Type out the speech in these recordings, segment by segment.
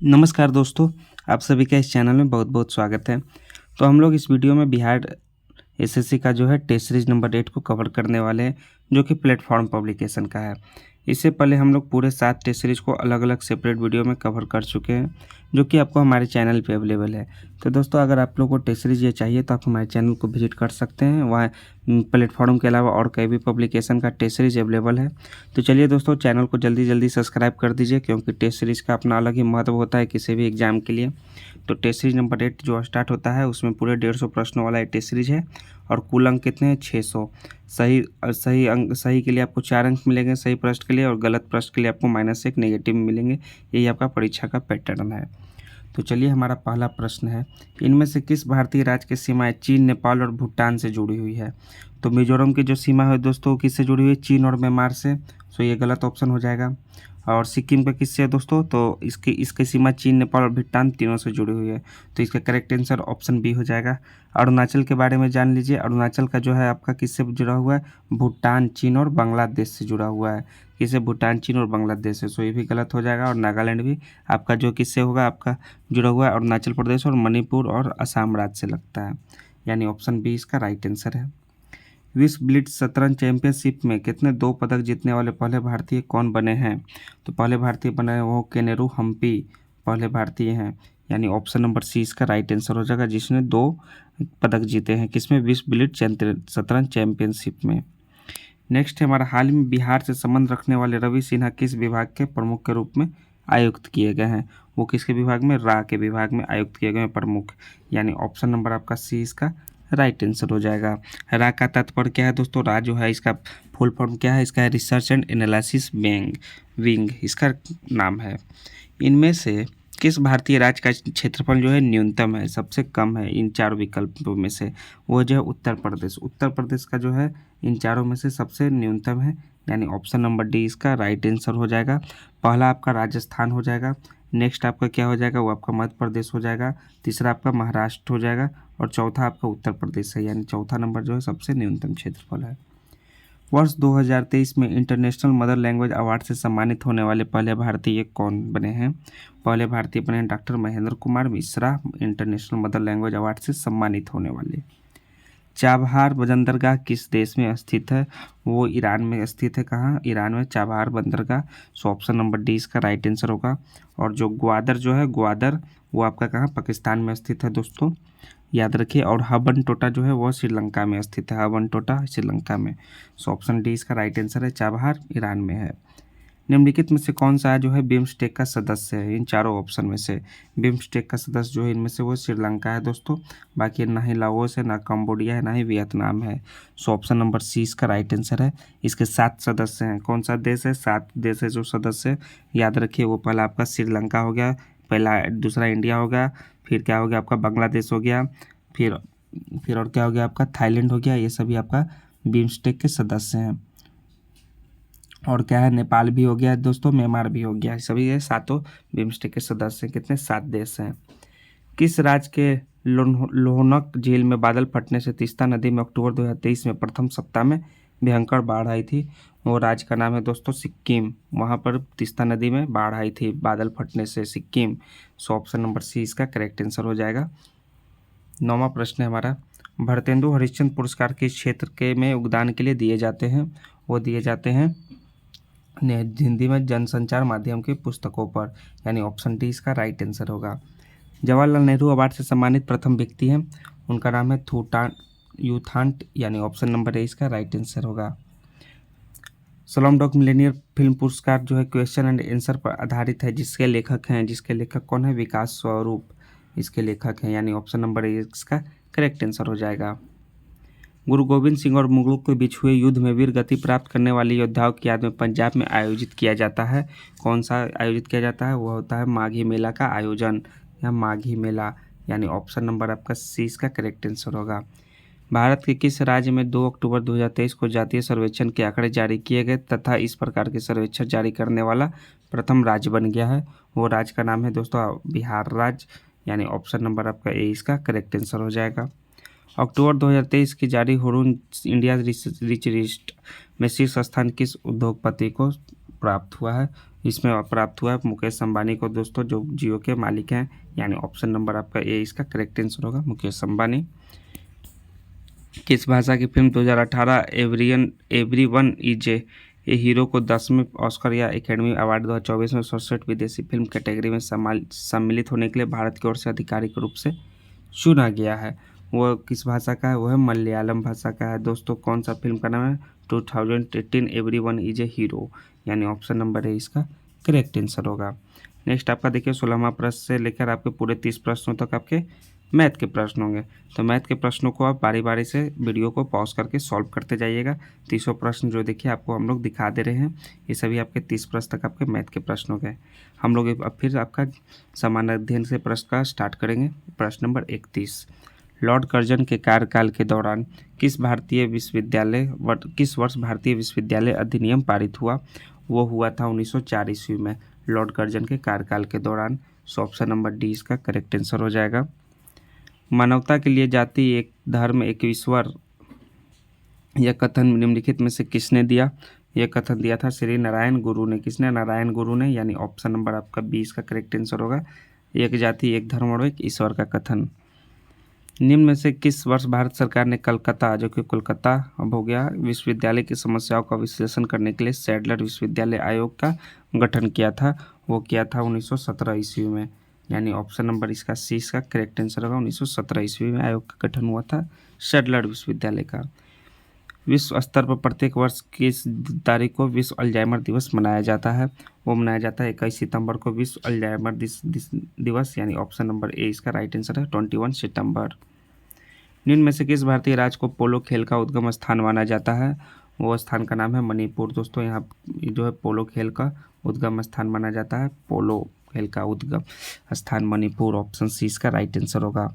नमस्कार दोस्तों, आप सभी का इस चैनल में बहुत-बहुत स्वागत है। तो हम लोग इस वीडियो में बिहार एसएससी का जो है टेस्ट सीरीज नंबर 8 को कवर करने वाले हैं, जो कि प्लेटफॉर्म पब्लिकेशन का है। इससे पहले हम लोग पूरे 7 टेस्ट सीरीज को अलग-अलग सेपरेट वीडियो में कवर कर चुके हैं, जो कि आपको हमारे चैनल पे अवेलेबल है। तो दोस्तों, अगर आप लोगों को टेस्ट सीरीज ये चाहिए तो आप हमारे चैनल को विजिट कर सकते हैं। वहाँ प्लेटफॉर्म के अलावा और कई भी पब्लिकेशन का टेस्ट सीरीज अवेलेबल है। तो चलिए दोस्तों, चैनल को जल्दी सब्सक्राइब कर दीजिए, क्योंकि टेस्ट सीरीज का अपना अलग ही महत्व होता है किसी भी एग्जाम के लिए। तो टेस्ट सीरीज नंबर 8 जो स्टार्ट होता है उसमें पूरे 150 प्रश्नों वाला टेस्ट सीरीज है और कुल अंक कितने हैं? 600। सही के लिए आपको 4 अंक मिलेंगे सही प्रश्न के लिए, और गलत प्रश्न के लिए आपको -1 नेगेटिव मिलेंगे। यही आपका परीक्षा का पैटर्न है। तो चलिए, हमारा पहला प्रश्न है, इनमें से किस भारतीय राज्य की सीमाएं चीन, नेपाल और भूटान से जुड़ी हुई है? तो मिजोरम की जो सीमा है दोस्तों, किससे जुड़ी हुई है? चीन और म्यांमार से। सो ये गलत ऑप्शन हो जाएगा। और सिक्किम का किससे है दोस्तों? तो इसकी सीमा चीन, नेपाल और भूटान तीनों से जुड़ी हुई है। तो इसका करेक्ट आंसर ऑप्शन बी हो जाएगा। अरुणाचल के बारे में जान लीजिए। अरुणाचल का जो है आपका किससे जुड़ा हुआ है? भूटान, चीन और बांग्लादेश से जुड़ा हुआ है। किससे? भूटान, चीन और बांग्लादेश से। सो ये भी गलत हो जाएगा। और नागालैंड भी आपका जो किससे होगा? आपका जुड़ा हुआ है अरुणाचल प्रदेश और मणिपुर और असम राज्य से लगता है। यानी ऑप्शन बी इसका राइट आंसर है। विश्व ब्लिट्ज शतरंज चैंपियनशिप में कितने 2 पदक जीतने वाले पहले भारतीय कौन बने हैं? तो पहले भारतीय बने हैं वो केनेरू हम्पी पहले भारतीय हैं। यानी ऑप्शन नंबर सी इसका राइट आंसर हो जाएगा, जिसने 2 पदक जीते हैं। किसमें? विश्व ब्लिट्ज शतरंज चैंपियनशिप में। नेक्स्ट है हमारा, हाल ही में बिहार से संबंध रखने वाले रवि सिन्हा किस विभाग के प्रमुख के रूप में आयुक्त किए गए हैं? वो किसके विभाग में? रा के विभाग में आयुक्त किए गए हैं प्रमुख। यानी ऑप्शन नंबर आपका सी इसका राइट आंसर हो जाएगा। रा का तात्पर्य क्या है दोस्तों? रा जो है इसका फुल फॉर्म क्या है? इसका है रिसर्च एंड एनालिसिस विंग इसका नाम है। इनमें से किस भारतीय राज्य का क्षेत्रफल जो है न्यूनतम है, सबसे कम है इन 4 विकल्पों में से? वो जो है उत्तर प्रदेश। उत्तर प्रदेश का जो है इन चारों में से सबसे न्यूनतम है। यानी ऑप्शन नंबर डी इसका राइट आंसर हो जाएगा। पहला आपका राजस्थान हो जाएगा, नेक्स्ट आपका क्या हो जाएगा? वो आपका मध्य प्रदेश हो जाएगा, तीसरा आपका महाराष्ट्र हो जाएगा, और चौथा आपका उत्तर प्रदेश है। यानी चौथा नंबर जो है सबसे न्यूनतम क्षेत्रफल है। वर्ष 2023 में इंटरनेशनल मदर लैंग्वेज अवार्ड से सम्मानित होने वाले पहले भारतीय कौन बने हैं? पहले भारतीय बने हैं doctor Mahendra Kumar Mishra, international mother language award से सम्मानित होने वाले। चाबहार बंदरगाह किस देश में स्थित है? वो ईरान में स्थित है। कहाँ? ईरान में चाबहार बंदरगाह। सो ऑप्शन नंबर डी इसका राइट आंसर होगा। और जो ग्वादर जो है, ग्वादर वो आपका कहाँ? पाकिस्तान में स्थित है दोस्तों, याद रखिए। और हबनटोटा जो है वो श्रीलंका में स्थित है। हबनटोटा श्रीलंका में। सो ऑप्शन डी इसका राइट आंसर है। चाबहार ईरान में है। निम्नलिखित में से कौन सा जो है बिम्स्टेक का सदस्य है? इन चारों ऑप्शन में से बिम्स्टेक का सदस्य जो है इनमें से वो श्रीलंका है दोस्तों। बाकी ना ही लाओस है, ना कंबोडिया है, ना ही वियतनाम है। सो ऑप्शन नंबर सी इसका राइट आंसर है। इसके 7 सदस्य हैं। कौन सा देश है? 7 देश है जो सदस्य, याद रखिए। वो पहला आपका श्रीलंका हो गया, पहला दूसरा इंडिया हो गया, फिर क्या हो गया आपका? बांग्लादेश हो गया, फिर और क्या हो गया आपका? थाईलैंड हो गया। ये सभी आपका बिम्स्टेक के सदस्य हैं। और क्या है? नेपाल भी हो गया दोस्तों, म्यांमार भी हो गया। सभी ये सातों बिम्स्टेक के सदस्य हैं। कितने? 7 देश हैं। किस राज्य के लोहनक झील में बादल फटने से तीस्ता नदी में अक्टूबर 2023 में प्रथम सप्ताह में भयंकर बाढ़ आई थी? वो राज्य का नाम है दोस्तों सिक्किम। वहाँ पर तीस्ता नदी में बाढ़ आई थी बादल फटने से, Sikkim. So option number C इसका करेक्ट आंसर हो जाएगा। 9वां प्रश्न है हमारा, भारतेंदु हरिश्चंद्र पुरस्कार किस क्षेत्र के में योगदान के लिए दिए जाते हैं? वो दिए जाते हैं हिंदी में जनसंचार माध्यम की पुस्तकों पर। यानी ऑप्शन डी इसका राइट आंसर होगा। जवाहरलाल नेहरू अवार्ड से सम्मानित प्रथम व्यक्ति हैं, उनका नाम है यूथांट। यानी ऑप्शन नंबर ए इसका राइट आंसर होगा। स्लमडॉग मिलियनेयर फिल्म पुरस्कार जो है क्वेश्चन एंड आंसर पर आधारित है, जिसके लेखक कौन है? विकास स्वरूप इसके लेखक हैं। यानी ऑप्शन नंबर ए इसका करेक्ट आंसर हो जाएगा। गुरु गोविंद सिंह और मुगलों के बीच हुए युद्ध में वीर गति प्राप्त करने वाले योद्धाओं की याद में पंजाब में आयोजित किया जाता है। कौन सा आयोजित किया जाता है? वो होता है माघी मेला का आयोजन, या माघी मेला। यानी ऑप्शन नंबर आपका सी इसका करेक्ट आंसर होगा। भारत के किस राज्य में 2 अक्टूबर 2023 को जातीय सर्वेक्षण के आंकड़े जारी किए गए तथा इस प्रकार के सर्वेक्षण जारी करने वाला प्रथम राज्य बन गया है? वो राज्य का नाम है दोस्तों बिहार राज्य। यानी ऑप्शन नंबर आपका ए इसका करेक्ट आंसर हो जाएगा। अक्टूबर 2023 की जारी हुरून इंडिया रिच लिस्ट में शीर्ष स्थान किस उद्योगपति को प्राप्त हुआ है? इसमें प्राप्त हुआ है मुकेश अंबानी को दोस्तों, जो जियो के मालिक हैं, यानी ऑप्शन नंबर आपका ए इसका करेक्ट आंसर होगा, मुकेश अंबानी। किस भाषा की film 2018 everyone is a hero को 10वें ऑस्कर या एकेडमी अवार्ड 2024 में 67 विदेशी फिल्म कैटेगरी में सम्मिलित होने के लिए भारत की ओर से आधिकारिक रूप से चुना गया है? वो किस भाषा का है? वो है मलयालम भाषा का है दोस्तों। कौन सा फिल्म का नाम है? 2018 एवरीवन इज ए हीरो, यानी ऑप्शन नंबर ए इसका करेक्ट आंसर होगा। नेक्स्ट आपका देखिए 16वां प्रश्न से लेकर आपके पूरे 30 प्रश्नों तक आपके मैथ के प्रश्न होंगे। तो मैथ के प्रश्नों को आप बारी बारी से वीडियो को पॉज करके सॉल्व करते जाइएगा। 30 प्रश्न जो देखिए आपको हम लोग दिखा दे रहे हैं, ये सभी आपके 30 प्रश्न तक आपके मैथ के प्रश्नों के। हम लोग अब फिर आपका सामान्य अध्ययन से प्रश्न का स्टार्ट करेंगे। प्रश्न नंबर 31, लॉर्ड कर्जन के कार्यकाल के दौरान किस वर्ष भारतीय विश्वविद्यालय अधिनियम पारित हुआ? वो हुआ था 1904 ईस्वी में, लॉर्ड कर्जन के कार्यकाल के दौरान। सो ऑप्शन नंबर डी इसका करेक्ट आंसर हो जाएगा। मानवता के लिए जाति एक धर्म एक ईश्वर, यह कथन निम्नलिखित में से किसने दिया? यह कथन दिया था श्री नारायण गुरु ने। किसने? नारायण गुरु ने, यानी ऑप्शन नंबर आपका बी इसका करेक्ट आंसर होगा। एक जाति एक धर्म और एक ईश्वर का कथन। निम्न में से किस वर्ष भारत सरकार ने कलकत्ता, जो कि कोलकाता अब हो गया, विश्वविद्यालय की समस्याओं का विश्लेषण करने के लिए सैडलर विश्वविद्यालय आयोग का गठन किया था? वो किया था 1917 ईस्वी में, यानी ऑप्शन नंबर इसका सी इसका करेक्ट आंसर होगा। 1917 ईस्वी में आयोग का गठन हुआ था सैडलर विश्वविद्यालय का। विश्व स्तर पर प्रत्येक वर्ष किस तारीख को विश्व अल्जाइमर दिवस मनाया जाता है? वो मनाया जाता है 21 सितंबर को विश्व अल्जाइमर दिवस, यानी ऑप्शन नंबर ए इसका राइट आंसर है 21 सितंबर। निम्न में से किस भारतीय राज्य को पोलो खेल का उद्गम स्थान माना जाता है? वो स्थान का नाम है मणिपुर दोस्तों। यहाँ जो है पोलो खेल का उद्गम स्थान माना जाता है, पोलो खेल का उद्गम स्थान मणिपुर, ऑप्शन सी इसका राइट आंसर होगा।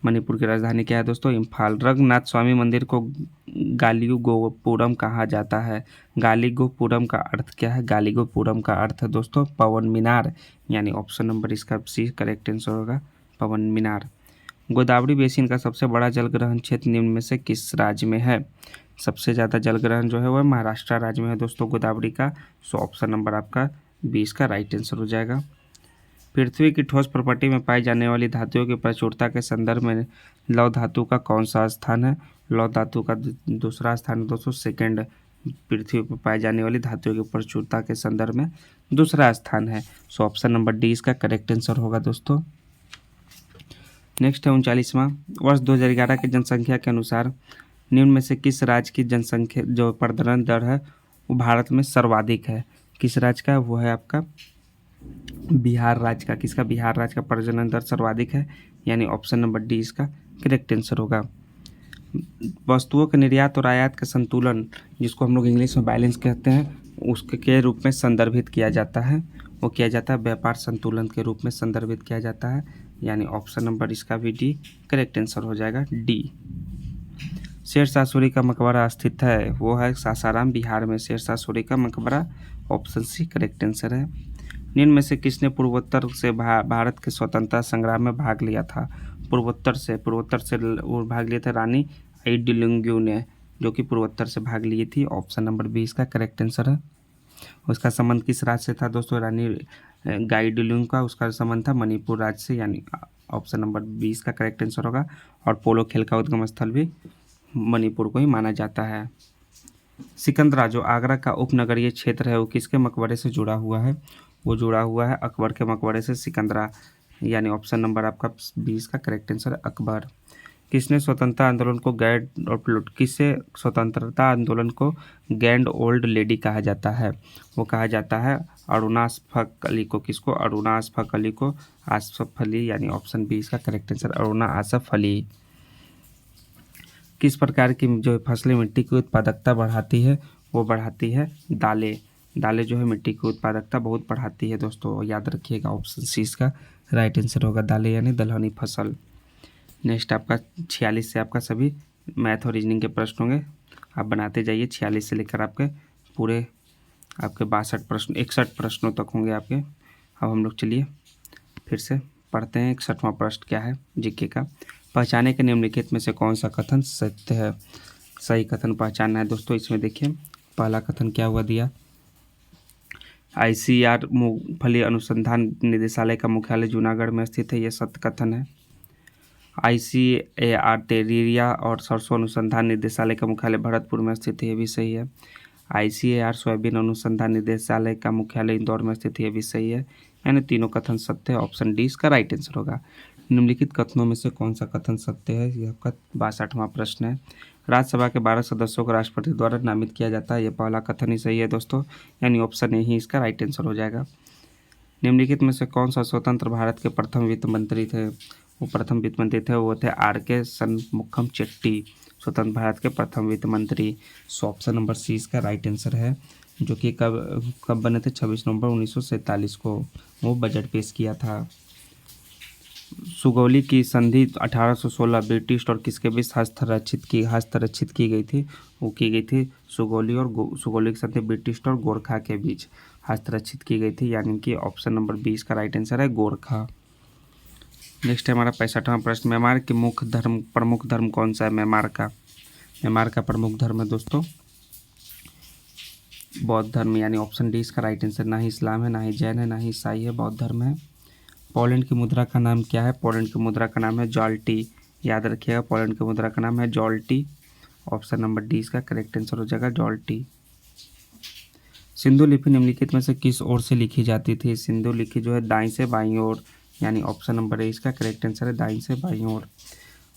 मणिपुर की राजधानी क्या है दोस्तों? इम्फाल। रंगनाथ स्वामी मंदिर को गालिगोपुरम कहा जाता है। गालिगोपुरम का अर्थ क्या है? गालिगोपुरम का अर्थ है दोस्तों पवन मीनार, यानी ऑप्शन नंबर इसका सी करेक्ट आंसर होगा, पवन मीनार। गोदावरी बेसिन का सबसे बड़ा जलग्रहण क्षेत्र निम्न में से किस राज्य में है? सबसे ज़्यादा जलग्रहण जो है वह महाराष्ट्र राज्य में है दोस्तों गोदावरी का। सो ऑप्शन नंबर आपका 20 का राइट आंसर हो जाएगा। पृथ्वी की ठोस प्रॉपर्टी में पाई जाने वाली धातुओं की प्रचुरता के संदर्भ में लौह धातु का कौन सा स्थान है? लौह धातु का दूसरा स्थान है दोस्तों सेकंड, पृथ्वी पर पाई जाने वाली धातुओं की प्रचुरता के संदर्भ में दूसरा स्थान है। सो ऑप्शन नंबर डी इसका करेक्ट आंसर होगा दोस्तों। नेक्स्ट है 39वां, वर्ष 2011 की जनसंख्या के अनुसार निम्न में से किस राज्य की जनसंख्या जो प्रजनन दर है वो भारत में सर्वाधिक है? किस राज्य का? वो है आपका बिहार राज्य का। किसका? बिहार राज्य का प्रजनन दर सर्वाधिक है, यानी ऑप्शन नंबर डी इसका करेक्ट आंसर होगा। वस्तुओं के निर्यात और आयात का संतुलन, जिसको हम लोग इंग्लिश में बैलेंस कहते हैं, उसके के रूप में संदर्भित किया जाता है। वो किया जाता है व्यापार संतुलन के रूप में संदर्भित किया जाता है, यानी ऑप्शन नंबर इसका भी डी करेक्ट आंसर हो जाएगा, डी। शेरशाह सूरी का मकबरा स्थित है, वो है सासाराम बिहार में। शेरशाह सूरी का मकबरा, ऑप्शन सी करेक्ट आंसर है। निम्न में से किसने पूर्वोत्तर से भारत के स्वतंत्रता संग्राम में भाग लिया था? पूर्वोत्तर से वो भाग लिए थे रानी आइडिलुंगू ने, जो कि पूर्वोत्तर से भाग लिए थी। ऑप्शन नंबर बी इसका करेक्ट आंसर है। उसका संबंध किस राज्य से था दोस्तों? रानी गाइडिलुंग का उसका संबंध था मणिपुर राज्य से, यानी ऑप्शन नंबर 20 का करेक्ट आंसर होगा। और पोलो खेल का उद्गम स्थल भी मणिपुर को ही माना जाता है। सिकंदरा जो आगरा का उपनगरीय क्षेत्र है वो किसके मकबरे से जुड़ा हुआ है? वो जुड़ा हुआ है अकबर के मकबरे से, सिकंदरा, यानी ऑप्शन नंबर आपका 20 का करेक्ट आंसर है अकबर। किसने स्वतंत्रता आंदोलन को ग्रैंड ओल्ड लेडी कहा जाता है? वो कहा जाता है अरुणा आसफ अली को। किसको? अरुणा आसफ अली को, आसफ अली, यानी ऑप्शन 20 का करेक्ट आंसर अरुणा आसफ अली। किस प्रकार की जो फसलें मिट्टी की उत्पादकता बढ़ाती है? वो बढ़ाती है दालें। दालें जो है मिट्टी की उत्पादकता बहुत बढ़ाती है दोस्तों, याद रखिएगा, ऑप्शन सी इसका राइट आंसर होगा, दालें यानी दलहनी फसल। नेक्स्ट आपका 46 से आपका सभी मैथ और रीजनिंग के प्रश्न होंगे, आप बनाते जाइए। 46 से लेकर आपके पूरे आपके 61 प्रश्नों तक होंगे आपके। अब हम लोग चलिए फिर से पढ़ते हैं। 61वां प्रश्न क्या है जीके का? पहचाने के निम्नलिखित में से कौन सा कथन सत्य है? सही कथन पहचानना है दोस्तों। इसमें देखिए पहला कथन क्या हुआ दिया ICAR मूंगफली अनुसंधान निदेशालय का मुख्यालय जूनागढ़ में स्थित है, ये सत्य कथन है। ICAR तेलिया और सरसों अनुसंधान निदेशालय का मुख्यालय भरतपुर में स्थित है, ये भी सही है। ICAR सोयाबीन अनुसंधान निदेशालय का मुख्यालय इंदौर में स्थित है, ये भी सही है। यानी तीनों कथन सत्य है। ऑप्शन डी इसका राइट आंसर होगा। निम्नलिखित कथनों में से कौन सा कथन सत्य है, यह आपका 62वां प्रश्न है। राज्यसभा के 12 सदस्यों को राष्ट्रपति द्वारा नामित किया जाता है, यह पहला कथन ही सही है दोस्तों, यानी ऑप्शन ए ही इसका राइट आंसर हो जाएगा। निम्नलिखित में से कौन सा स्वतंत्र भारत के प्रथम वित्त मंत्री थे? वो प्रथम वित्त मंत्री थे वो थे RK शनमुखम चेट्टी, स्वतंत्र भारत के प्रथम वित्त मंत्री। सो ऑप्शन नंबर सी इसका राइट आंसर है, जो कि कब बने थे? 26 नवंबर 1947 को वो बजट पेश किया था। सुगौली की संधि 1816 ब्रिटिश और किसके बीच हस्तक्षित की गई थी? वो की गई थी सुगौली की संधि ब्रिटिश और गोरखा के बीच हस्तक्षित की गई थी, यानी कि ऑप्शन नंबर 20 का राइट आंसर है गोरखा। नेक्स्ट है हमारा 65वां प्रश्न। म्यांमार के प्रमुख धर्म कौन सा है? म्यांमार का प्रमुख धर्म है दोस्तों बौद्ध धर्म, यानी ऑप्शन डी इसका राइट आंसर। ना ही इस्लाम है, ना ही जैन है, ना ही ईसाई है, बौद्ध धर्म है। पोलैंड की मुद्रा का नाम क्या है? पोलैंड की मुद्रा का नाम है जॉल्टी, याद रखिएगा, पोलैंड की मुद्रा का नाम है जॉल्टी। ऑप्शन नंबर डी इसका करेक्ट आंसर हो जाएगा जॉल्टी। सिंधु लिपि निम्नलिखित में से किस ओर से लिखी जाती थी? सिंधु लिपि जो है दाईं से बाईं ओर, यानी ऑप्शन नंबर ए इसका करेक्ट आंसर है दाईं से बाईं ओर।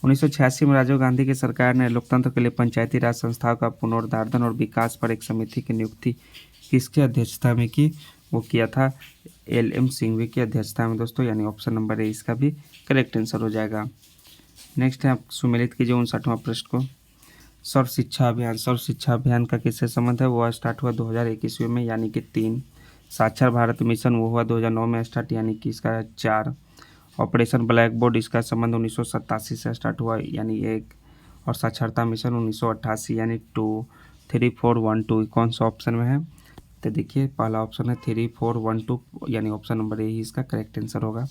1986 में राजीव गांधी की सरकार ने लोकतंत्र के लिए पंचायती राज संस्थाओं का पुनरुद्धारण और विकास पर एक समिति की नियुक्ति किसकी अध्यक्षता में की? वो किया था LM सिंघवी की अध्यक्षता में दोस्तों, यानी ऑप्शन नंबर ए इसका भी करेक्ट आंसर हो जाएगा। नेक्स्ट है आप सुमेलित कीजिए 59वां प्रश्न को। सर्व शिक्षा अभियान का किससे संबंध है? वो स्टार्ट हुआ 2021 ईस्वी में, यानी कि 3। साक्षर भारत मिशन वो हुआ 2009 में स्टार्ट, यानी कि इसका 4। ऑपरेशन ब्लैक बोर्ड इसका संबंध 1987 से स्टार्ट हुआ, यानी 1। और साक्षरता मिशन 1988, यानी 2। 3, 4, 1, 2 कौन सा ऑप्शन में है? तो देखिए पहला ऑप्शन है 3, 4, 1, 2, यानी ऑप्शन नंबर ए ही इसका करेक्ट आंसर होगा।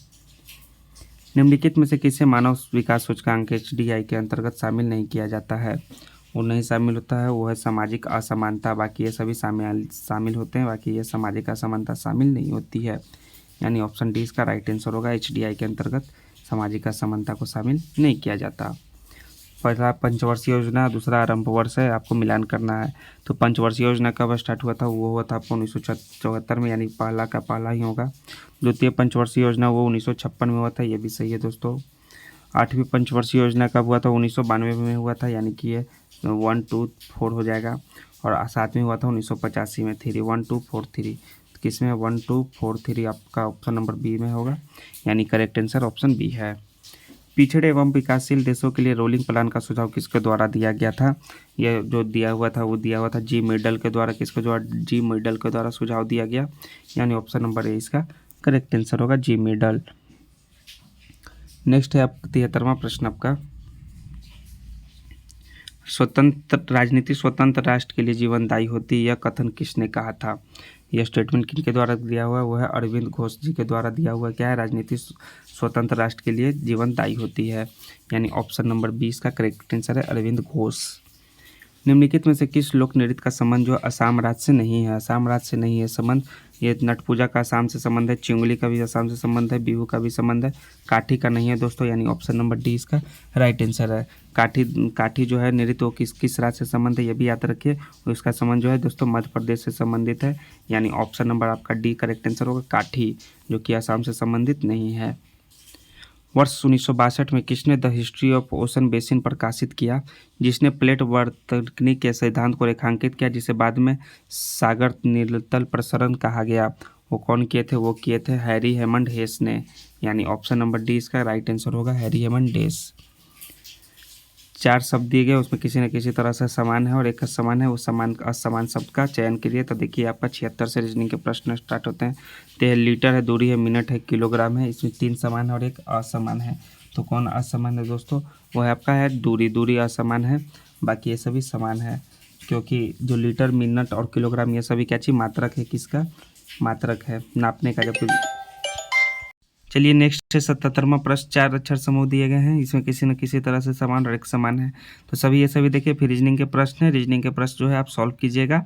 निम्नलिखित में से किसे मानव विकास सूचकांक HDI के अंतर्गत शामिल नहीं किया जाता है? वो नहीं शामिल होता है, वो है सामाजिक असमानता। बाकी ये सभी शामिल होते हैं, बाकी ये सामाजिक असमानता शामिल नहीं होती है, यानी ऑप्शन डी इसका राइट आंसर होगा। HDI के अंतर्गत सामाजिक असमानता को शामिल नहीं किया जाता। पहला पंचवर्षीय योजना, दूसरा आरंभ वर्ष है, आपको मिलान करना है। तो पंचवर्षीय योजना कब स्टार्ट हुआ था? वो हुआ था आपको 1974 में, यानी पहला का पहला ही होगा। द्वितीय पंचवर्षीय योजना वो 1956 में हुआ था, ये भी सही है दोस्तों। 8वीं पंचवर्षीय योजना कब हुआ था? 1992 में हुआ था, यानी कि ये 1, 2, 4 हो जाएगा। और 7वीं हुआ था 1985 में, 3, 1, 2, 4, 3। किसमें 1, 2, 4, 3 आपका ऑप्शन नंबर बी में होगा, यानी करेक्ट आंसर ऑप्शन बी है। पिछड़े एवं विकासशील देशों के लिए रोलिंग प्लान का सुझाव किसके द्वारा दिया गया था? यह जो दिया हुआ था जी मेडल के द्वारा। किसके द्वारा? जी मेडल के द्वारा सुझाव दिया गया, यानी ऑप्शन नंबर ए इसका करेक्ट आंसर होगा जी मेडल। नेक्स्ट है आप 73वां प्रश्न आपका। राजनीति स्वतंत्र राष्ट्र के लिए जीवनदायी होती है, यह कथन किसने कहा था? यह स्टेटमेंट किनके द्वारा दिया हुआ है? वो है अरविंद घोष जी के द्वारा दिया हुआ। क्या है? राजनीति स्वतंत्र राष्ट्र के लिए जीवनदायी होती है, यानी ऑप्शन नंबर 20 का करेक्ट आंसर है अरविंद घोष। निम्नलिखित में से किस लोक नृत्य का संबंध जो असम राज्य से नहीं है? असम राज्य से नहीं है संबंध। ये नट पूजा का असम से संबंध है, चिंगली का भी असम से संबंध है, बिहू का भी संबंध है, काठी का नहीं है दोस्तों, यानी ऑप्शन नंबर डी इसका राइट आंसर है। काठी जो है नृत्य वो किस राज्य से संबंध है, ये भी याद रखिए। और इसका संबंध जो है दोस्तों मध्य प्रदेश से संबंधित है, यानी ऑप्शन नंबर आपका डी करेक्ट आंसर होगा काठी, जो कि असम से संबंधित नहीं है। वर्ष 1962 में किसने the history of ocean basin प्रकाशित किया, जिसने प्लेट वर्तनी के सिद्धांत को रेखांकित किया, जिसे बाद में सागर निरतल प्रसरण कहा गया? वो कौन किए थे? वो किए थे हैरी हेमंड हेस ने, यानी ऑप्शन नंबर डी इसका राइट आंसर होगा हैरी हेमंड हेस। 4 शब्द दिए गए, उसमें किसी न किसी तरह से समान है और एक असमान है। वो समान असमान शब्द का चयन करिए। तो देखिए आपका 76 से रीजनिंग के प्रश्न स्टार्ट होते हैं। तो लीटर है, दूरी है, मिनट है, किलोग्राम है, इसमें 3 समान है और एक असमान है। तो कौन असमान है दोस्तों? वो है आपका है दूरी असमान है, बाकी ये सभी समान है, क्योंकि जो लीटर, मिनट और किलोग्राम ये सभी क्या चीज़ मात्रक है, किसका मात्रक है नापने का। जब चलिए नेक्स्ट है 77वां प्रश्न। 4 अक्षर समूह दिए गए हैं, इसमें किसी न किसी तरह से समान और एक समान है। तो सभी ये सभी देखिए फिर रीजनिंग के प्रश्न है। रीजनिंग के प्रश्न जो है आप सॉल्व कीजिएगा।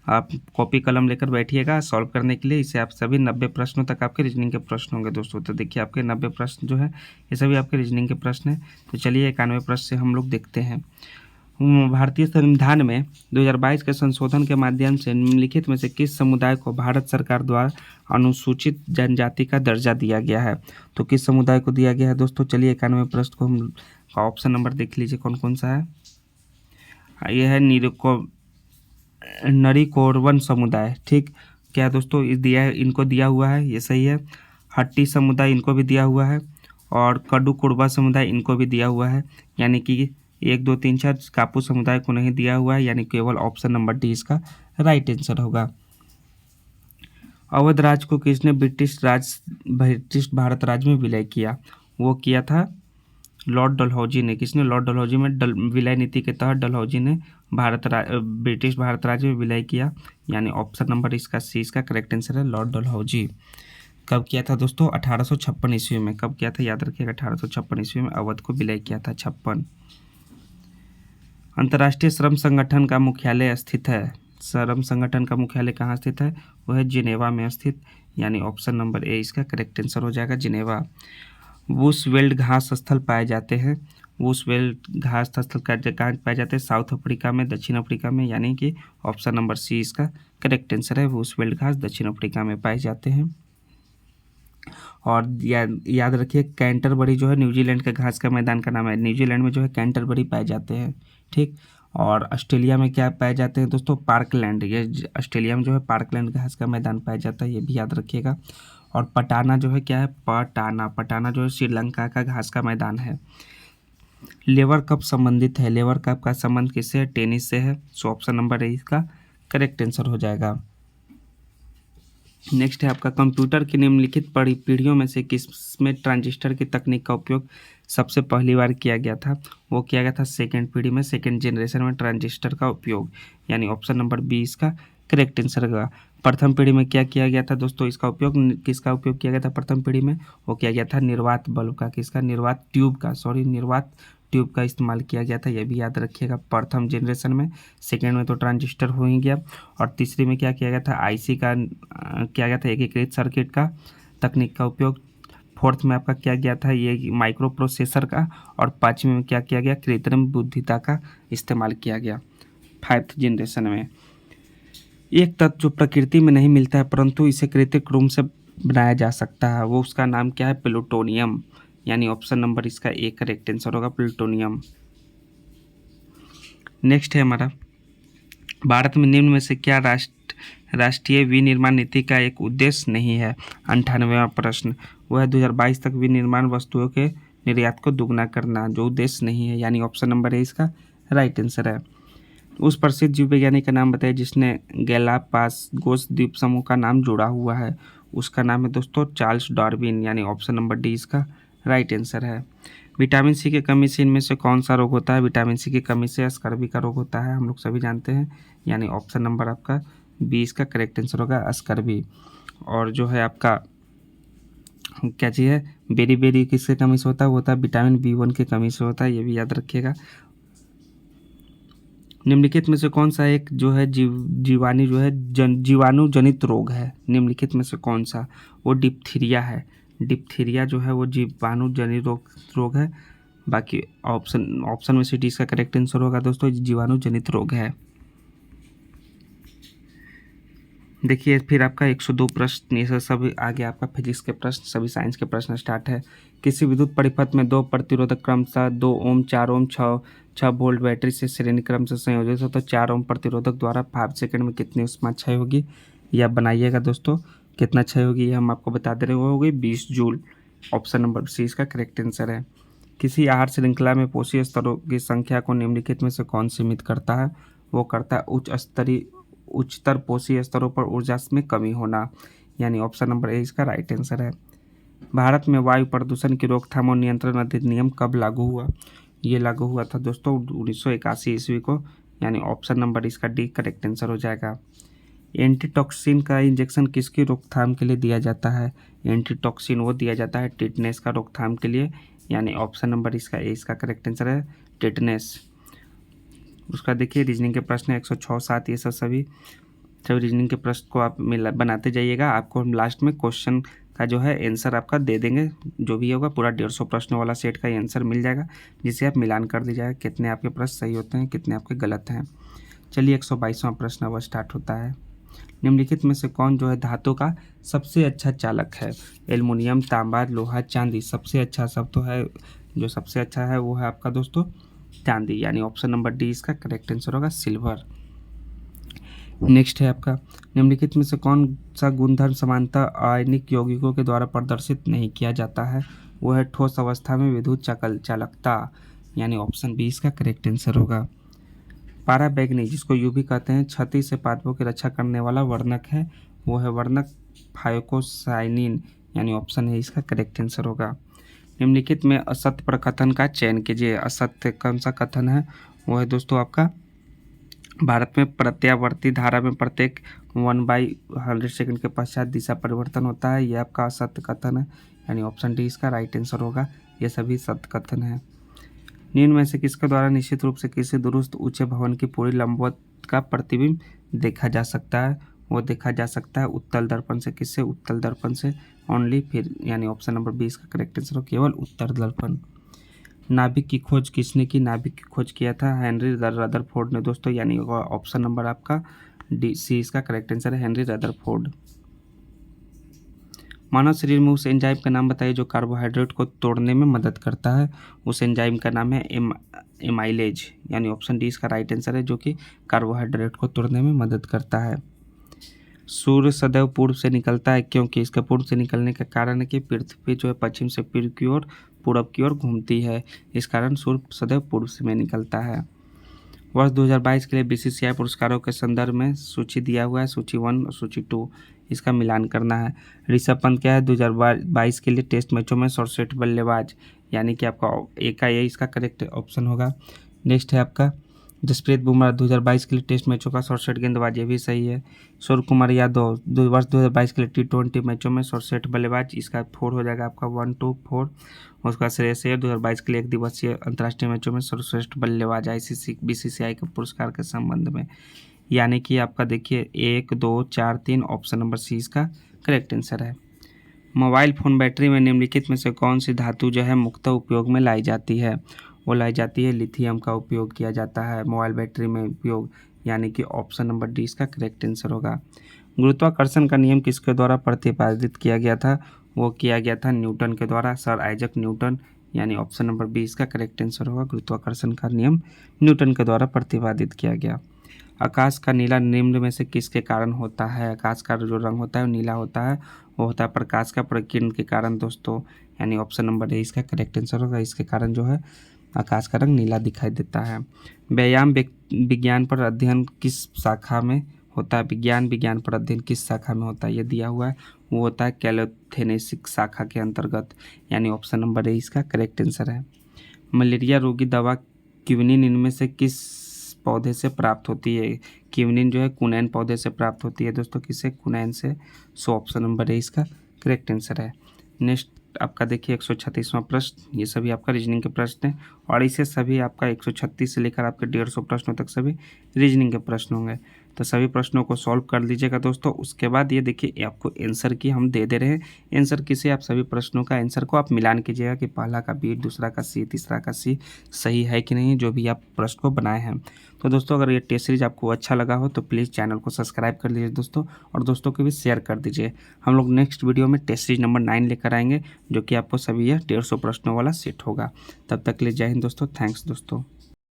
आप कॉपी कलम लेकर बैठिएगा सॉल्व करने के लिए। इसे आप सभी 90 प्रश्नों तक आपके रीजनिंग के प्रश्न होंगे दोस्तों। तो देखिए आपके 90 प्रश्न जो है ये सभी आपके रीजनिंग के प्रश्न हैं। तो चलिए 91 प्रश्न से हम लोग देखते हैं। भारतीय संविधान में 2022 के संशोधन के माध्यम से निम्नलिखित में से किस समुदाय को भारत सरकार द्वारा अनुसूचित जनजाति का दर्जा दिया गया है? तो किस समुदाय को दिया गया है दोस्तों? चलिए 91 प्रश्न को हम ऑप्शन नंबर देख लीजिए कौन कौन सा है। यह है नरीकोरवन समुदाय। ठीक क्या दोस्तों, इस दिया है, इनको दिया हुआ है, ये सही है। हट्टी समुदाय इनको भी दिया हुआ है, और कडू कुड़बा समुदाय इनको भी दिया हुआ है। यानी कि 1 2 3 4 कापू समुदाय को नहीं दिया हुआ है, यानी केवल ऑप्शन नंबर डी इसका राइट आंसर होगा। अवध राज को किसने ब्रिटिश भारत राज्य में विलय किया? वो किया था लॉर्ड डलहौजी ने। किसने? लॉर्ड डलहौजी में विलय नीति के तहत डलहौजी ने ब्रिटिश भारत राज्य में विलय किया, यानी ऑप्शन नंबर इसका सी इसका करेक्ट आंसर है, लॉर्ड डलहौजी। कब किया था दोस्तों? 1856 ईस्वी में। कब किया था याद रखिएगा, 1856 ईस्वी में अवध को विलय किया था। 56। अंतर्राष्ट्रीय श्रम संगठन का मुख्यालय स्थित है। श्रम संगठन का मुख्यालय कहाँ स्थित है? वह है जिनेवा में स्थित, यानी ऑप्शन नंबर ए इसका करेक्ट आंसर हो जाएगा, जिनेवा। वुशवेल्ड घास स्थल पाए जाते हैं। वुशवेल्ड घास स्थल कहाँ पाए जाते हैं? साउथ अफ्रीका में, दक्षिण अफ्रीका में, यानी कि ऑप्शन नंबर सी इसका करेक्ट आंसर है। वुशवेल्ड घास दक्षिण अफ्रीका में पाए जाते हैं। और याद रखिए कैंटरबरी जो है न्यूजीलैंड के घास का मैदान का नाम है। न्यूजीलैंड में जो है कैंटरबरी पाए जाते हैं। ठीक। और ऑस्ट्रेलिया में क्या पाए जाते हैं दोस्तों? पार्कलैंड। ये ऑस्ट्रेलिया में जो है पार्कलैंड घास का मैदान पाया जाता है, ये भी याद रखिएगा। और पटाना जो है क्या है? पटाना जो है श्रीलंका का घास का मैदान है। लेवर कप संबंधित है। लेवर कप का संबंध किससे है? टेनिस से है। सो ऑप्शन नंबर ए इसका करेक्ट आंसर हो जाएगा। नेक्स्ट है आपका कंप्यूटर की निम्नलिखित पीढ़ियों में से किसमें ट्रांजिस्टर की तकनीक का उपयोग सबसे पहली बार किया गया था? वो किया गया था सेकेंड पीढ़ी में, सेकेंड जनरेशन में ट्रांजिस्टर का उपयोग, यानी ऑप्शन नंबर बी इसका करेक्ट आंसर होगा। प्रथम पीढ़ी में क्या किया गया था दोस्तों? इसका उपयोग किसका उपयोग किया गया था प्रथम पीढ़ी में? वो किया गया था निर्वात बल्ब का। किसका? निर्वात ट्यूब का इस्तेमाल किया गया था, यह भी याद रखिएगा प्रथम जनरेशन में। सेकेंड में तो ट्रांजिस्टर हो ही गया। और तीसरी में क्या किया गया था? आईसी का किया गया था, एकीकृत सर्किट का तकनीक का उपयोग। फोर्थ में आपका क्या गया था? ये माइक्रो प्रोसेसर का। और पाँचवीं में क्या किया गया? कृत्रिम बुद्धिमत्ता का इस्तेमाल किया गया 5th जनरेशन में। एक तत्व जो प्रकृति में नहीं मिलता है परंतु इसे कृत्रिम रूप से बनाया जा सकता है, वो उसका नाम क्या है? प्लूटोनियम, यानी ऑप्शन नंबर इसका ए करेक्ट आंसर होगा, प्लूटोनियम। नेक्स्ट है हमारा, भारत में निम्न में से क्या राष्ट्रीय विनिर्माण नीति का एक उद्देश्य नहीं है? 98वां प्रश्न। वह 2022 तक विनिर्माण वस्तुओं के निर्यात को दुगना करना, जो उद्देश्य नहीं है, यानी ऑप्शन नंबर ए इसका राइट आंसर है। उस प्रसिद्ध जीव वैज्ञानिक का नाम बताइए जिसने गैलापागोस द्वीप समूह का नाम जोड़ा हुआ है। उसका नाम है दोस्तों चार्ल्स डार्विन, यानी ऑप्शन नंबर डी इसका राइट आंसर है। विटामिन सी की कमी से इनमें से कौन सा रोग होता है? विटामिन सी की कमी से स्कर्वी का रोग होता है, हम लोग सभी जानते हैं, यानी ऑप्शन नंबर आपका बी इसका करेक्ट आंसर होगा, स्कर्वी। और जो है आपका क्या चीज़ है? बेरी किसके कमी से होता है? वो होता है विटामिन B1 की कमी से होता है, ये भी याद रखिएगा। निम्नलिखित में से कौन सा एक जो है जीवाणु जनित रोग है? निम्नलिखित में से कौन सा? वो डिप्थीरिया है। डिप्थीरिया जो है वो जीवाणु जनित रोग है। बाकी ऑप्शन में से डी इसका करेक्ट आंसर होगा दोस्तों, जीवाणु जनित रोग है। देखिए फिर आपका 102 प्रश्न, ये सभी आगे आपका फिजिक्स के प्रश्न, सभी साइंस के प्रश्न स्टार्ट है। किसी विद्युत परिपथ में 2 प्रतिरोधक क्रमशः 2 ओम 4 ओम 6 वोल्ट बैटरी से श्रेणी क्रम से संयोजित हो तो 4 ओम प्रतिरोधक द्वारा 5 सेकंड में कितनी ऊष्मा क्षय होगी? यह आप बनाइएगा दोस्तों, कितना क्षय होगी ये हम आपको बता दे रहे हैं, वो होगी 20 जूल। ऑप्शन नंबर सी इसका करेक्ट आंसर है। किसी आहार श्रृंखला में पोषक स्तरों की संख्या को निम्नलिखित में से कौन सीमित करता है? वो करता है उच्चतर पोषक स्तरों पर ऊर्जा में कमी होना, यानी ऑप्शन नंबर ए इसका राइट आंसर है। भारत में वायु प्रदूषण की रोकथाम और नियंत्रण अधिनियम कब लागू हुआ? ये लागू हुआ था दोस्तों 1981 ईस्वी को, यानी ऑप्शन नंबर इसका डी करेक्ट आंसर हो जाएगा। एंटीटॉक्सिन का इंजेक्शन किसकी रोकथाम के लिए दिया जाता है? एंटीटॉक्सिन वो दिया जाता है टिटनेस का रोकथाम के लिए, यानी ऑप्शन नंबर इसका ए इसका करेक्ट आंसर है, टिटनेस। उसका देखिए रीजनिंग के प्रश्न 106 7 ये सब सभी सभी रीजनिंग के प्रश्न को आप बनाते जाइएगा। आपको हम लास्ट में क्वेश्चन का जो है आंसर आपका दे देंगे, जो भी होगा पूरा 150 प्रश्नों वाला सेट का आंसर मिल जाएगा, जिसे आप मिलान कर दीजिएगा कितने आपके प्रश्न सही होते हैं, कितने आपके गलत हैं। चलिए 122वां प्रश्न अब स्टार्ट होता है। निम्नलिखित में से कौन जो है धातु का सबसे अच्छा चालक है? एल्युमिनियम, तांबा, लोहा, चांदी। सबसे अच्छा सब तो है, जो सबसे अच्छा है वो है आपका दोस्तों चांदी, यानी ऑप्शन नंबर डी इसका करेक्ट आंसर होगा, सिल्वर। नेक्स्ट है आपका, निम्नलिखित में से कौन सा गुणधर्म समानता आयनिक यौगिकों के द्वारा प्रदर्शित नहीं किया जाता है? वो है ठोस अवस्था में विद्युत चालकता, यानी ऑप्शन बी इसका करेक्ट आंसर होगा। पाराबैंगनी, जिसको यू भी कहते हैं, क्षति से पादपों की रक्षा करने वाला वर्णक है, वो है वर्णक फाइकोसाइनिन, यानी ऑप्शन है इसका करेक्ट आंसर होगा। निम्नलिखित में असत्य प्रकथन का चयन कीजिए। असत्य कौन सा कथन है? वो है दोस्तों आपका, भारत में प्रत्यावर्ती धारा में प्रत्येक 1/100 सेकंड के पश्चात दिशा परिवर्तन होता है, यह आपका असत्य कथन है, यानी ऑप्शन डी इसका राइट आंसर होगा। ये सभी सत्य कथन है। निम्न में से किसके द्वारा निश्चित रूप से किसी दुरुस्त ऊंचे भवन की पूरी लंबवत का प्रतिबिंब देखा जा सकता है? वो देखा जा सकता है उत्तल दर्पण से। किससे? उत्तल दर्पण से ओनली, फिर यानी ऑप्शन नंबर 20 का करेक्ट आंसर हो केवल उत्तल दर्पण। नाभिक की खोज किसने की? नाभिक की खोज किया था हेनरी रदरफोर्ड ने दोस्तों, यानी ऑप्शन नंबर आपका डी सी इसका करेक्ट आंसर है, हेनरी रदरफोर्ड। मानव शरीर में उस एंजाइम का नाम बताइए जो कार्बोहाइड्रेट को तोड़ने में मदद करता है। उस एंजाइम का नाम है एमाइलेज, यानी ऑप्शन डी इसका राइट आंसर है, जो कि कार्बोहाइड्रेट को तोड़ने में मदद करता है। सूर्य सदैव पूर्व से निकलता है, क्योंकि इसका पूर्व से निकलने का कारण है कि पृथ्वी जो है पश्चिम से पूर्व की ओर घूमती है, इस कारण सूर्य सदैव पूर्व से में निकलता है। वर्ष 2022 के लिए बीसीसीआई पुरस्कारों के संदर्भ में सूची दिया हुआ है, सूची 1 और सूची 2, इसका मिलान करना है। ऋषभ पंत क्या है 2022 के लिए टेस्ट मैचों में सर्वश्रेष्ठ बल्लेबाज, यानी कि आपका ए का ये इसका करेक्ट ऑप्शन होगा। नेक्स्ट है आपका जसप्रीत बुमराह 2022 के लिए टेस्ट मैचों का सर्वश्रेष्ठ गेंदबाज, ये भी सही है। सूर्य कुमार यादव वर्ष 2022 के लिए T20 मैचों में सर्वश्रेष्ठ बल्लेबाज, इसका 4 हो जाएगा आपका 1 2 4। उसका श्रेयस अय्यर 2022 के लिए एक दिवसीय अंतर्राष्ट्रीय मैचों में सर्वश्रेष्ठ बल्लेबाज ICC BCCI के पुरस्कार के संबंध में, यानी कि आपका देखिए 1 2 4 3 ऑप्शन नंबर सी इसका करेक्ट आंसर है। मोबाइल फ़ोन बैटरी में निम्नलिखित में से कौन सी धातु जो है मुख्यतः उपयोग में लाई जाती है? वो लाई जाती है लिथियम का उपयोग किया जाता है मोबाइल बैटरी में उपयोग, यानी कि ऑप्शन नंबर डी इसका करेक्ट आंसर होगा। गुरुत्वाकर्षण का नियम किसके द्वारा प्रतिपादित किया गया था? वो किया गया था न्यूटन के द्वारा, सर आइजक न्यूटन, यानी ऑप्शन नंबर बी इसका करेक्ट आंसर होगा। गुरुत्वाकर्षण का नियम न्यूटन के द्वारा प्रतिपादित किया गया। आकाश का नीला निम्न में से किसके कारण होता है? आकाश का जो रंग होता है वो नीला होता है, वो होता है प्रकाश का प्रकीर्णन के कारण दोस्तों, यानी ऑप्शन नंबर ए इसका करेक्ट आंसर होगा। इसके कारण जो है आकाश का रंग नीला दिखाई देता है। व्यायाम विज्ञान पर अध्ययन किस शाखा में होता है? विज्ञान पर अध्ययन किस शाखा में होता है? ये दिया हुआ है, वो होता है कैलोथेनेसिक शाखा के अंतर्गत, यानी ऑप्शन नंबर ए इसका करेक्ट आंसर है। मलेरिया रोगी दवा क्विनिन इनमें से किस पौधे से प्राप्त होती है? क्विनिन जो है कुनैन पौधे से प्राप्त होती है दोस्तों, किससे? कुनैन से, सो ऑप्शन नंबर ए इसका करेक्ट आंसर है। नेक्स्ट आपका देखिए 136वां प्रश्न, ये सभी आपका रीजनिंग के प्रश्न हैं, और इसे सभी आपका 136 से लेकर आपके 150 प्रश्नों तक सभी रीजनिंग के प्रश्न होंगे। तो सभी प्रश्नों को सॉल्व कर लीजिएगा दोस्तों। उसके बाद ये देखिए आपको आंसर की हम दे रहे हैं, आंसर किसे आप सभी प्रश्नों का आंसर को आप मिलान कीजिएगा कि पहला का बी, दूसरा का सी, तीसरा का सी सही है कि नहीं, जो भी आप प्रश्न को बनाए हैं। तो दोस्तों अगर ये टेस्ट सीरीज आपको अच्छा लगा हो तो प्लीज़ चैनल को सब्सक्राइब कर लीजिए दोस्तों, और दोस्तों को भी शेयर कर दीजिए। हम लोग नेक्स्ट वीडियो में टेस्ट सीरीज नंबर 9 लेकर आएंगे, जो कि आपको सभी यह 150 प्रश्नों वाला सेट होगा। तब तक के लिए जय हिंद दोस्तों, थैंक्स दोस्तों।